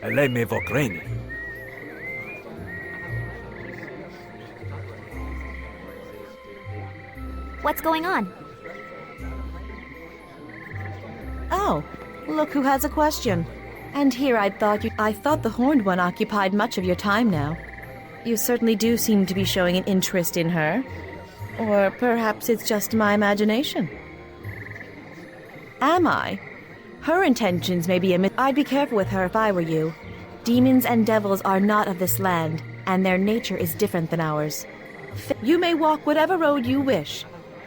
Lei me vokreni. What's going on? Oh, look who has a question. And here I thought the horned one occupied much of your time now. You certainly do seem to be showing an interest in her. Or perhaps it's just my imagination. Am I? Her intentions may be I'd be careful with her if I were you. Demons and devils are not of this land, and their nature is different than ours. You may walk whatever road you wish,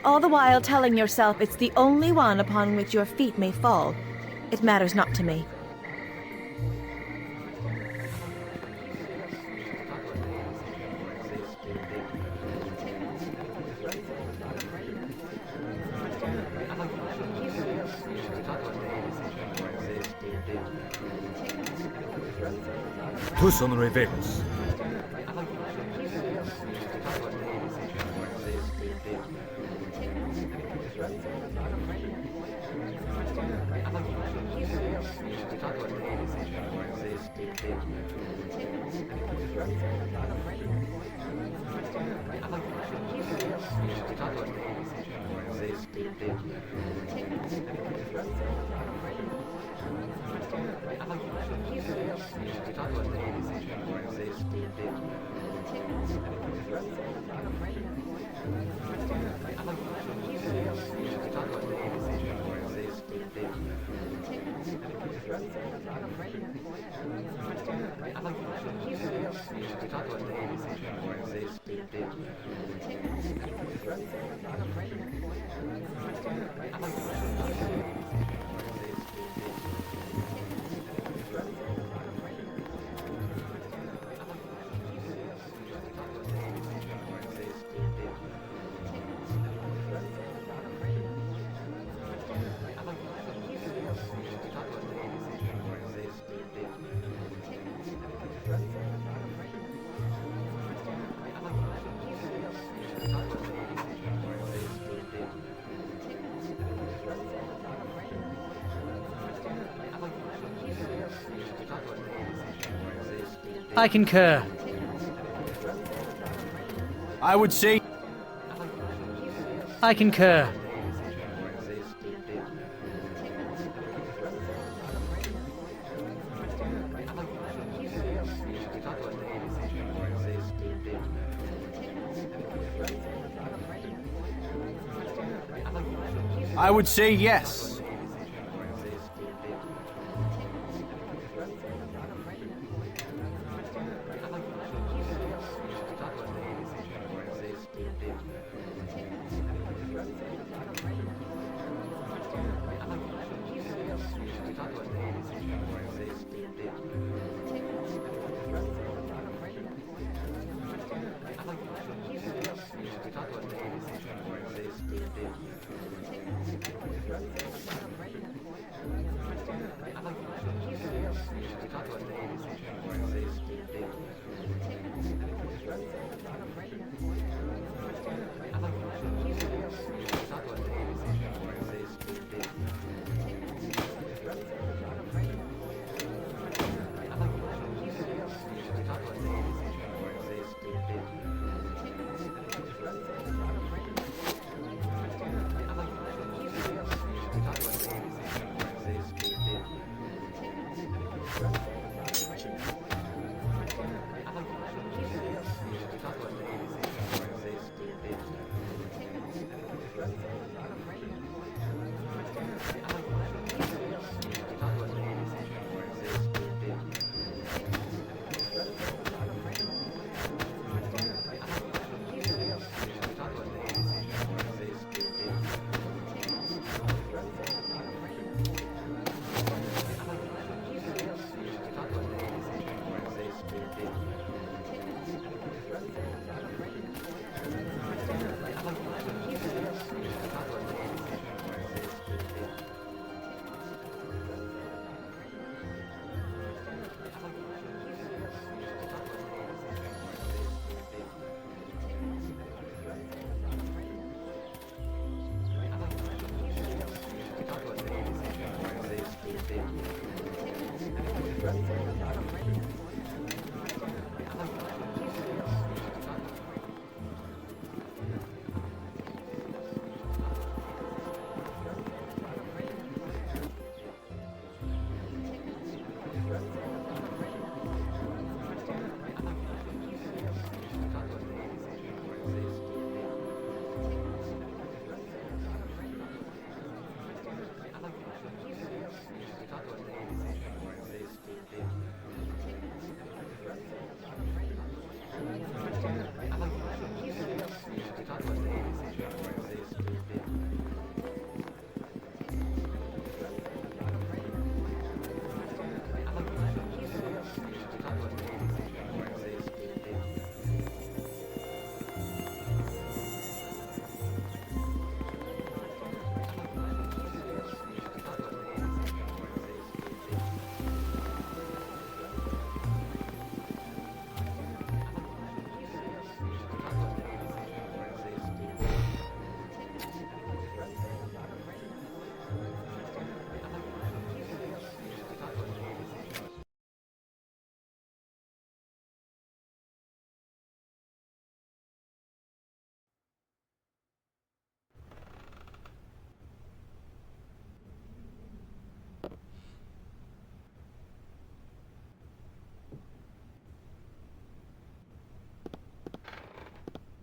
all the while telling yourself it's the only one upon which your feet may fall. It matters not to me. Tu sono revelos. I concur. I would say I concur. I would say yes.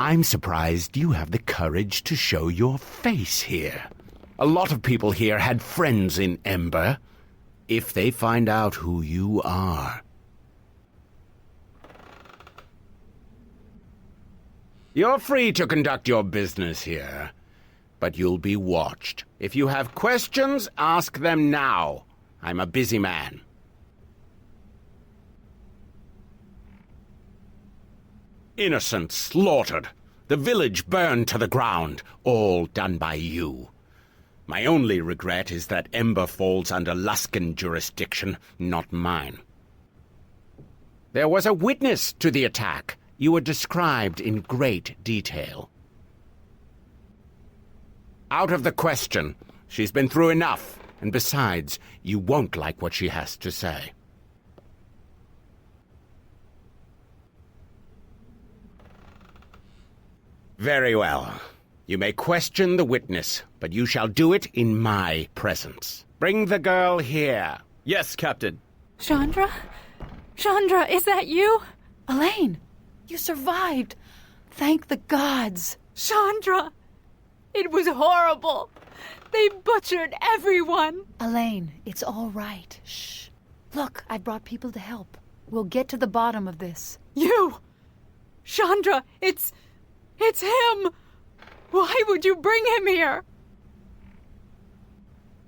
I'm surprised you have the courage to show your face here. A lot of people here had friends in Ember. If they find out who you are... You're free to conduct your business here, but you'll be watched. If you have questions, ask them now. I'm a busy man. Innocents slaughtered. The village burned to the ground. All done by you. My only regret is that Ember falls under Luskan jurisdiction, not mine. There was a witness to the attack. You were described in great detail. Out of the question. She's been through enough. And besides, you won't like what she has to say. Very well. You may question the witness, but you shall do it in my presence. Bring the girl here. Yes, Captain. Chandra? Chandra, is that you? Elaine, you survived. Thank the gods. Chandra! It was horrible. They butchered everyone. Elaine, it's all right. Shh. Look, I brought people to help. We'll get to the bottom of this. You! Chandra, it's him! Why would you bring him here?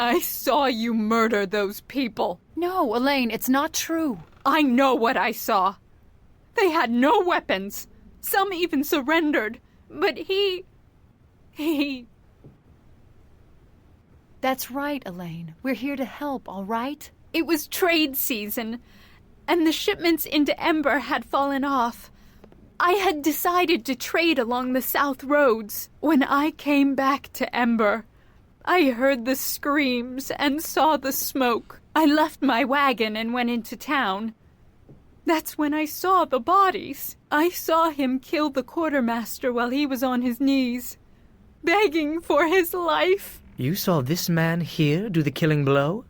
I saw you murder those people. No, Elaine, it's not true. I know what I saw. They had no weapons. Some even surrendered. But he... That's right, Elaine. We're here to help, all right? It was trade season, and the shipments into Ember had fallen off. I had decided to trade along the south roads. When I came back to Ember, I heard the screams and saw the smoke. I left my wagon and went into town. That's when I saw the bodies. I saw him kill the quartermaster while he was on his knees, begging for his life. You saw this man here do the killing blow?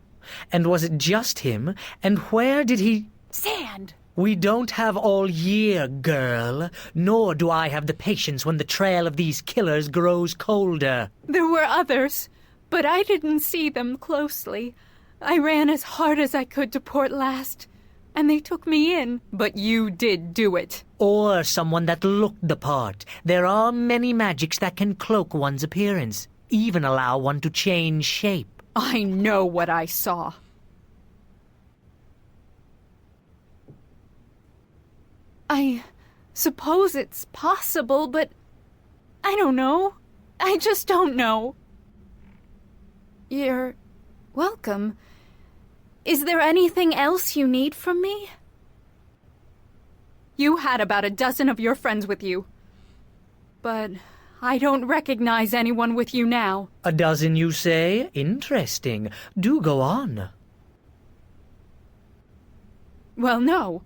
And was it just him? And where did he... Sand! We don't have all year, girl. Nor do I have the patience when the trail of these killers grows colder. There were others, but I didn't see them closely. I ran as hard as I could to Port Llast, and they took me in. But you did do it. Or someone that looked the part. There are many magics that can cloak one's appearance, even allow one to change shape. I know what I saw. I suppose it's possible, but I don't know. I just don't know. You're welcome. Is there anything else you need from me? You had about a dozen of your friends with you, but I don't recognize anyone with you now. A dozen, you say? Interesting. Do go on. Well, no.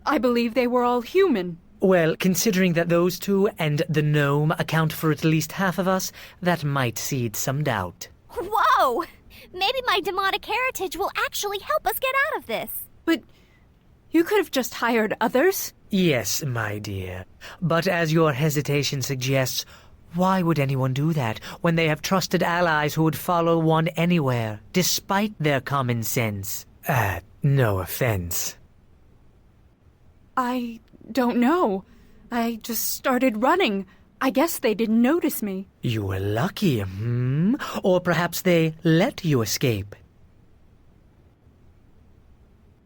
I believe they were all human. Well, considering that those two and the gnome account for at least half of us, that might seed some doubt. Whoa! Maybe my demonic heritage will actually help us get out of this. But you could have just hired others. Yes, my dear. But as your hesitation suggests, why would anyone do that when they have trusted allies who would follow one anywhere, despite their common sense? No offense. I don't know. I just started running. I guess they didn't notice me. You were lucky, Or perhaps they let you escape.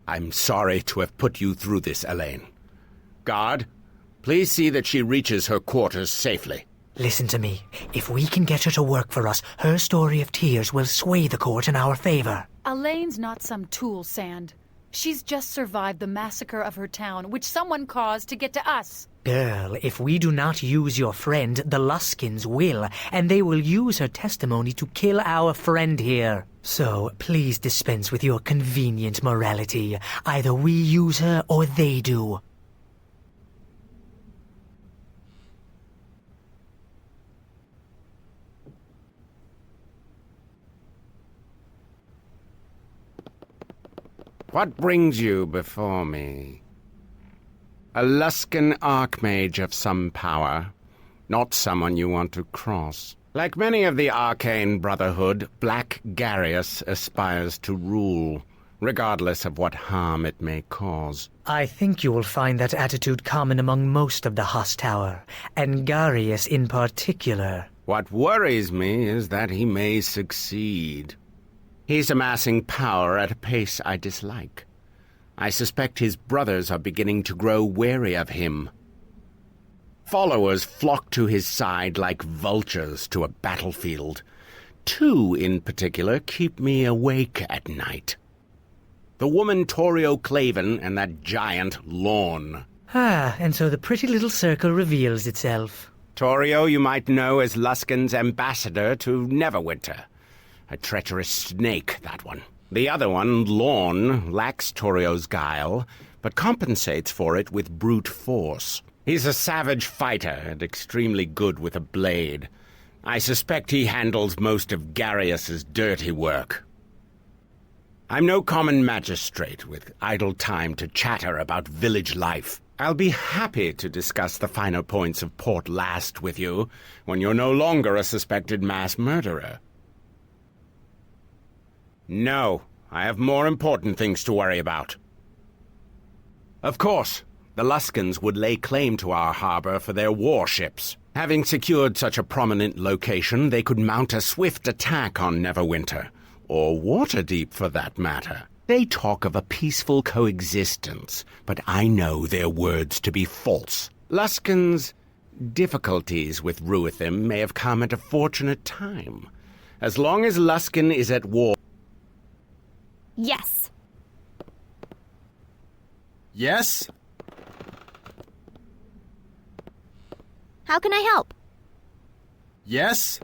I'm sorry to have put you through this, Elaine. Guard, please see that she reaches her quarters safely. Listen to me. If we can get her to work for us, her story of tears will sway the court in our favor. Elaine's not some tool, Sand. She's just survived the massacre of her town, which someone caused to get to us. Girl, if we do not use your friend, the Luskins will, and they will use her testimony to kill our friend here. So, please dispense with your convenient morality. Either we use her or they do. What brings you before me? A Luskan archmage of some power, not someone you want to cross. Like many of the Arcane Brotherhood, Black Garius aspires to rule, regardless of what harm it may cause. I think you will find that attitude common among most of the Huss Tower, and Garius in particular. What worries me is that he may succeed. He's amassing power at a pace I dislike. I suspect his brothers are beginning to grow wary of him. Followers flock to his side like vultures to a battlefield. 2 in particular keep me awake at night. The woman Torio Claven and that giant Lorne. And so the pretty little circle reveals itself. Torio you might know as Luskin's ambassador to Neverwinter. A treacherous snake, that one. The other one, Lorne, lacks Torio's guile, but compensates for it with brute force. He's a savage fighter and extremely good with a blade. I suspect he handles most of Garius's dirty work. I'm no common magistrate with idle time to chatter about village life. I'll be happy to discuss the finer points of Port Llast with you when you're no longer a suspected mass murderer. No, I have more important things to worry about. Of course, the Luskins would lay claim to our harbor for their warships. Having secured such a prominent location, they could mount a swift attack on Neverwinter, or Waterdeep for that matter. They talk of a peaceful coexistence, but I know their words to be false. Luskin's difficulties with Ruithim may have come at a fortunate time. As long as Luskin is at war... Yes. Yes? How can I help? Yes?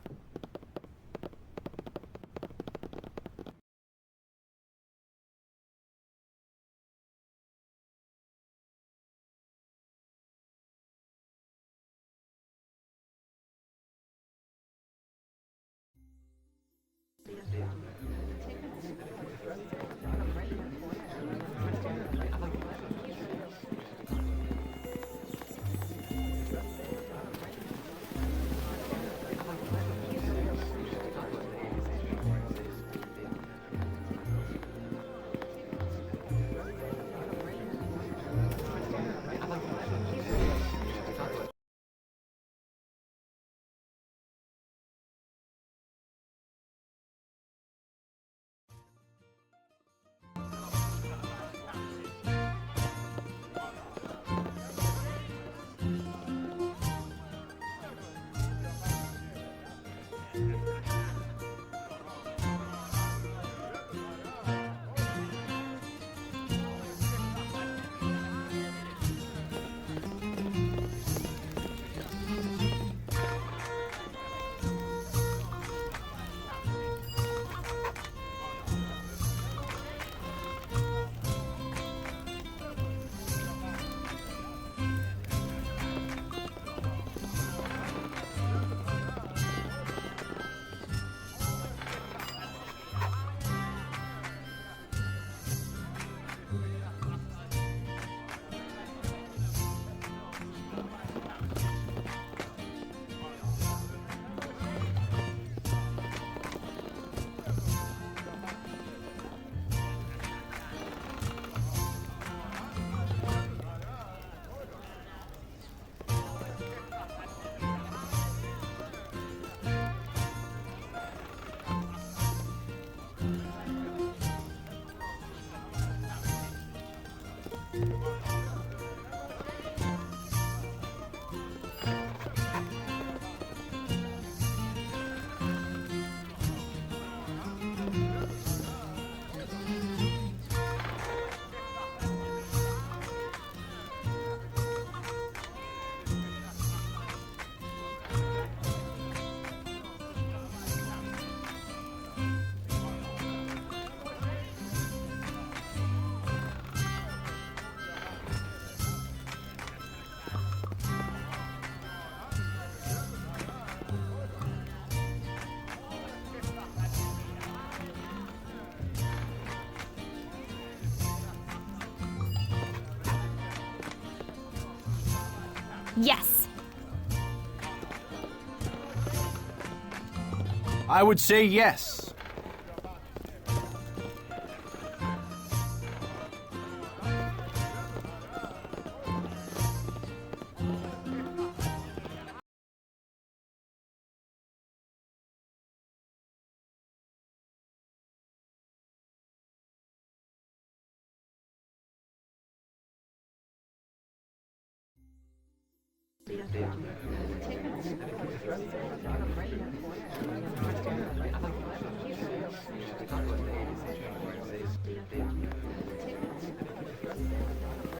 Yes. I would say yes.